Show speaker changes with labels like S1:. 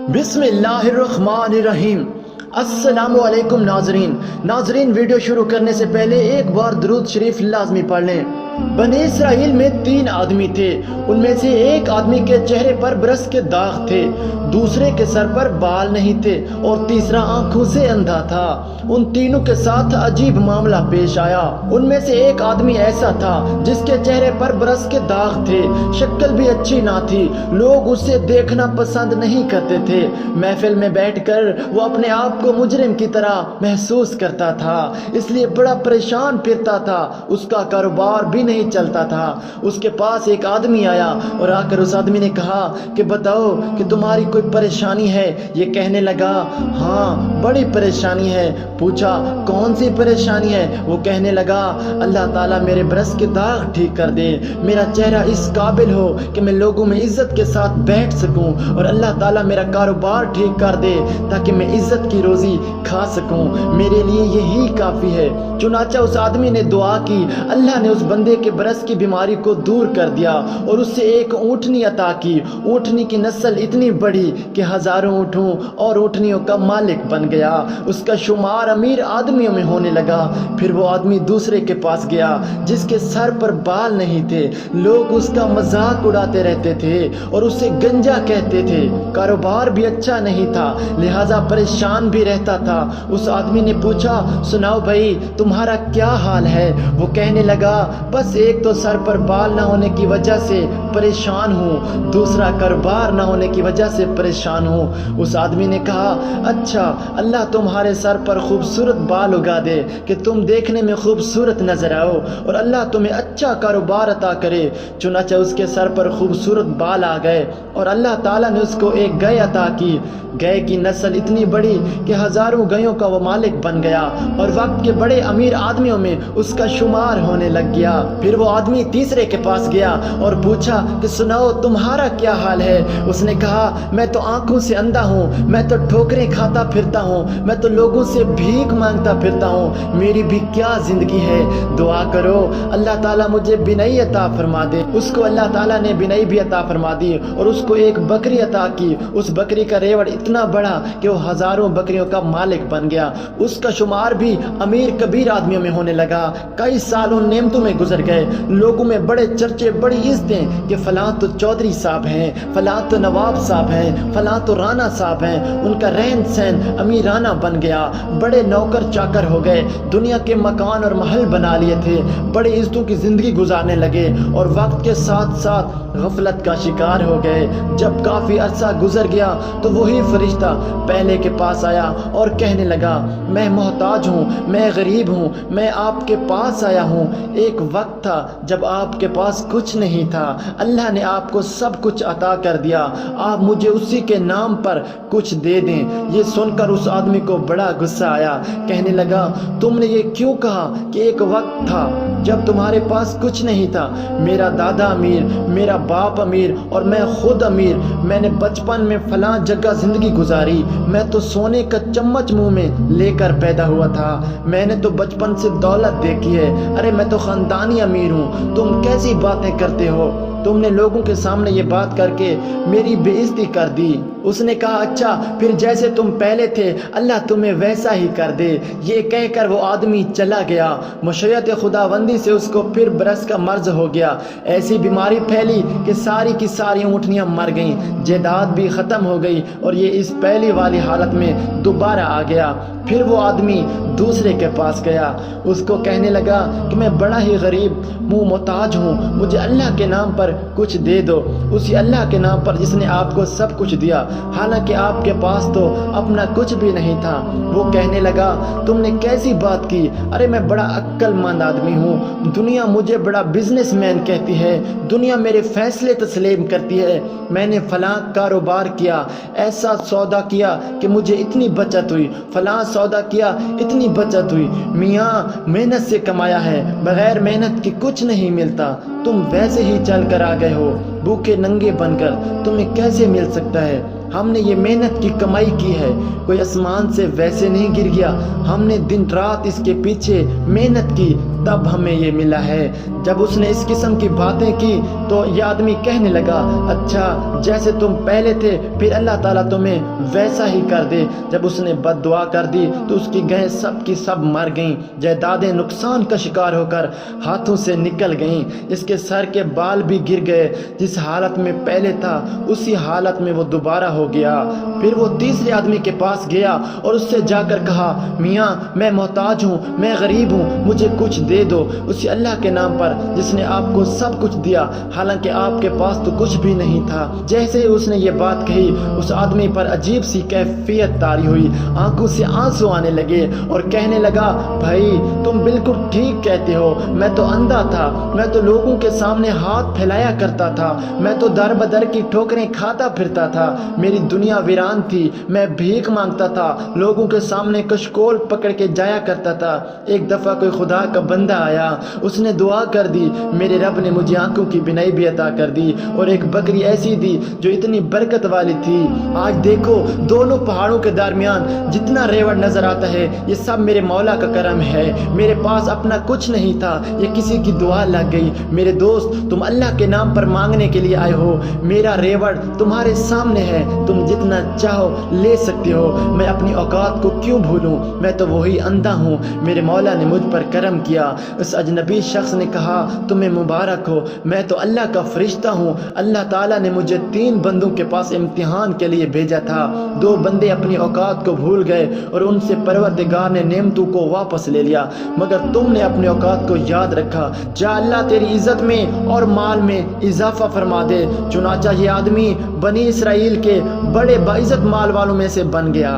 S1: बिस्मिल्लाहिर्रहमानिर्रहीम। अस्सलामु अलैकुम नाजरीन, वीडियो शुरू करने से पहले एक बार दुरूद शरीफ लाजमी पढ़ लें। बनी इसराइल में 3 आदमी थे। उनमें से एक आदमी के चेहरे पर बरस के दाग थे, दूसरे के सर पर बाल नहीं थे और तीसरा आंखों से अंधा था। उन तीनों के साथ अजीब मामला पेश आया। उनमें से एक आदमी ऐसा था जिसके चेहरे पर बरस के दाग थे, शक्ल भी अच्छी ना थी, लोग उसे देखना पसंद नहीं करते थे। महफिल में बैठकर वो अपने आप को मुजरिम की तरह महसूस करता था, इसलिए बड़ा परेशान फिरता था। उसका कारोबार भी नहीं चलता था। उसके पास एक आदमी आया और आकर उस आदमी ने कहा कि बताओ कि तुम्हारी कोई परेशानी है। ये कहने लगा, हाँ बड़ी परेशानी है। पूछा, कौन सी परेशानी है? वो कहने लगा, अल्लाह ताला मेरे बरस के दाग ठीक कर दे, मेरा चेहरा इस काबिल हो कि मैं लोगों में इज्जत के साथ बैठ सकूं, और अल्लाह ताला मेरा कारोबार ठीक कर दे ताकि मैं इज्जत की रोजी खा सकूं। मेरे लिए यही काफी है। चुनाचा उस आदमी ने दुआ की। अल्लाह ने उस बंदे के बरस की बीमारी को दूर कर दिया और उससे एक ऊँटनी अता की। ऊँटनी की नस्ल इतनी बड़ी कि हजारों ऊँटों और ऊँटनियों का मालिक बन गया। उसका शुमार अमीर आदमियों में होने लगा। फिर वो आदमी दूसरे के पास गया जिसके सर पर बाल नहीं थे। लोग उसका मजाक उड़ाते रहते थे और उसे गंजा कहते थे। कारोबार भी अच्छा नहीं था, लिहाजा परेशान भी रहता था। उस आदमी ने पूछा, सुनाओ भाई तुम्हारा क्या हाल है? वो कहने लगा, बस एक तो सर पर बाल ना होने की वजह से परेशान हूँ, दूसरा कारोबार ना होने की वजह से परेशान हूँ। उस आदमी ने कहा, अच्छा अल्लाह तुम्हारे सर पर खूबसूरत बाल उगा दे कि तुम देखने में खूबसूरत नजर आओ, और अल्लाह तुम्हें अच्छा कारोबार अता करे। चुनाचा उसके सर पर खूबसूरत बाल आ गए और अल्लाह ताला ने उसको एक गाय अता की। गाय की नस्ल इतनी बड़ी कि हजारों गायों का वो मालिक बन गया और वक्त के बड़े अमीर आदमियों में उसका शुमार होने लग गया। फिर वो आदमी तीसरे के पास गया और पूछा कि सुनाओ तुम्हारा क्या हाल है? उसने कहा, मैं तो आंखों से अंधा हूँ, मैं तो ठोकरें खाता फिरता हूँ, मैं तो लोगों से भीख मांगता फिरता हूँ, मेरी भी क्या जिंदगी है? दुआ करो अल्लाह ताला मुझे बिनई अता फरमा दे। उसको अल्लाह ताला ने बिनई भी अता फरमा दी और उसको एक बकरी अता की। उस बकरी का रेवड़ इतना बड़ा कि वो हजारों बकरियों का मालिक बन गया। उसका शुमार भी अमीर कबीर आदमियों में होने लगा। कई सालों नेमतों में गुजर गए। लोगों में बड़े चर्चे, बड़ी इज्जतें कि फलां तो चौधरी साहब हैं, फलां तो नवाब साहब हैं, फलां तो राना साहब हैं। उनका रहन सहन अमीराना बन गया। बड़े नौकर चाकर हो गए, दुनिया के मकान और महल बना लिए थे, बड़े इज्जतों की जिंदगी गुजारने लगे और वक्त के साथ साथ गफलत का शिकार हो गए। जब काफी अरसा गुजर गया तो वही फरिश्ता पहले के पास आया और कहने लगा, मैं मोहताज हूँ, मैं गरीब हूँ, मैं आपके पास आया हूँ। एक वक्त था जब आपके पास कुछ नहीं था, अल्लाह ने आपको सब कुछ अता कर दिया, आप मुझे उसी के नाम पर कुछ दे दें। ये सुनकर उस आदमी को बड़ा गुस्सा आया। कहने लगा, तुमने ये क्यों कहा कि एक वक्त था जब तुम्हारे पास कुछ नहीं था? मेरा दादा अमीर, मेरा बाप अमीर और मैं खुद अमीर। मैंने बचपन में फलां जगह जिंदगी गुजारी, मैं तो सोने का चम्मच मुंह में लेकर पैदा हुआ था, मैंने तो बचपन से दौलत देखी है। अरे मैं तो खानदानी अमीर हूँ, तुम कैसी बातें करते हो? तुमने लोगों के सामने ये बात करके मेरी बेइज्जती कर दी। उसने कहा, अच्छा फिर जैसे तुम पहले थे अल्लाह तुम्हें वैसा ही कर दे। ये कहकर वो आदमी चला गया। मुशय्यत खुदाबंदी से उसको फिर बरस का मर्ज हो गया। ऐसी बीमारी फैली कि सारी की सारी ऊँटनियाँ मर गईं, जायदाद भी ख़त्म हो गई और ये इस पहली वाली हालत में दोबारा आ गया। फिर वो आदमी दूसरे के पास गया, उसको कहने लगा कि मैं बड़ा ही गरीब मुँह मोहताज हूँ, मुझे अल्लाह के नाम पर कुछ दे दो, उसी अल्लाह के नाम पर जिसने आपको सब कुछ दिया, हालांकि आपके पास तो अपना कुछ भी नहीं था। वो कहने लगा, तुमने कैसी बात की? अरे मैं बड़ा अक्लमंद आदमी हूँ, दुनिया मुझे बड़ा बिजनेसमैन कहती है, दुनिया मेरे फैसले तस्लीम करती है। मैंने फलां कारोबार किया, ऐसा सौदा किया कि मुझे इतनी बचत हुई, फलां सौदा किया, इतनी बचत हुई। मियाँ मेहनत से कमाया है, बगैर मेहनत के कुछ नहीं मिलता। तुम वैसे ही चल कर आ गए हो, भूखे नंगे बनकर, तुम्हें कैसे मिल सकता है? ہم نے یہ محنت کی کمائی کی ہے، کوئی آسمان سے ویسے نہیں گر گیا، ہم نے دن رات اس کے پیچھے محنت کی، تب ہمیں یہ ملا ہے۔ جب اس نے اس قسم کی باتیں کی تو یہ آدمی کہنے لگا، اچھا جیسے تم پہلے تھے پھر اللہ تعالیٰ تمہیں ویسا ہی کر دے۔ جب اس نے بد دعا کر دی تو اس کی گائیں سب کی سب مر گئیں، جائیدادیں نقصان کا شکار ہو کر ہاتھوں سے نکل گئیں، اس کے سر کے بال بھی گر گئے، جس حالت میں پہلے تھا اسی حالت میں وہ دوبارہ ہو گیا۔ پھر وہ تیسرے آدمی کے پاس گیا اور اس سے جا کر کہا، میاں میں محتاج ہوں، میں غریب ہوں، مجھے کچھ دے دو، اسی اللہ کے نام پر جس نے آپ کو سب کچھ دیا، حالانکہ آپ کے پاس تو کچھ بھی نہیں تھا۔ جیسے ہی اس نے یہ بات کہی اس آدمی پر عجیب سی کیفیت طاری ہوئی، آنکھوں سے آنسو آنے لگے اور کہنے لگا، بھائی تم بالکل ٹھیک کہتے ہو، میں تو اندھا تھا، میں تو لوگوں کے سامنے ہاتھ پھیلایا کرتا تھا، میں تو در بدر کی ٹھوکریں کھاتا پھرتا تھا، میری دنیا ویران تھی، میں بھیک مانگتا تھا، لوگوں کے سامنے کشکول پکڑ کے جایا کرتا تھا۔ ایک دفعہ کوئی خدا کا بندہ آیا، اس نے دعا کر دی، میرے رب نے مجھے آنکھوں کی بینائی بھی عطا کر دی اور ایک بکری ایسی دی جو اتنی برکت والی تھی۔ آج دیکھو دونوں پہاڑوں کے درمیان جتنا ریوڑ نظر آتا ہے یہ سب میرے مولا کا کرم ہے، میرے پاس اپنا کچھ نہیں تھا، یہ کسی کی دعا لگ گئی۔ میرے دوست تم اللہ کے نام پر مانگنے کے لیے آئے ہو، میرا ریوڑ تمہارے سامنے ہے، تم جتنا چاہو لے سکتے ہو، میں اپنی اوقات کو کیوں بھولوں، میں تو وہی اندھا ہوں، میرے مولا نے مجھ پر کرم کیا۔ اس اجنبی شخص نے کہا، تمہیں مبارک ہو، میں تو اللہ کا فرشتہ ہوں، اللہ تعالیٰ نے مجھے 3 بندوں کے پاس امتحان کے لیے بھیجا تھا، 2 بندے اپنی اوقات کو بھول گئے اور ان سے پروردگار نے نعمتوں کو واپس لے لیا، مگر تم نے اپنے اوقات کو یاد رکھا، جا اللہ تیری عزت میں اور مال میں اضافہ فرما دے۔ چنانچہ یہ آدمی بنی اسرائیل کے بڑے باعزت مال والوں میں سے بن گیا۔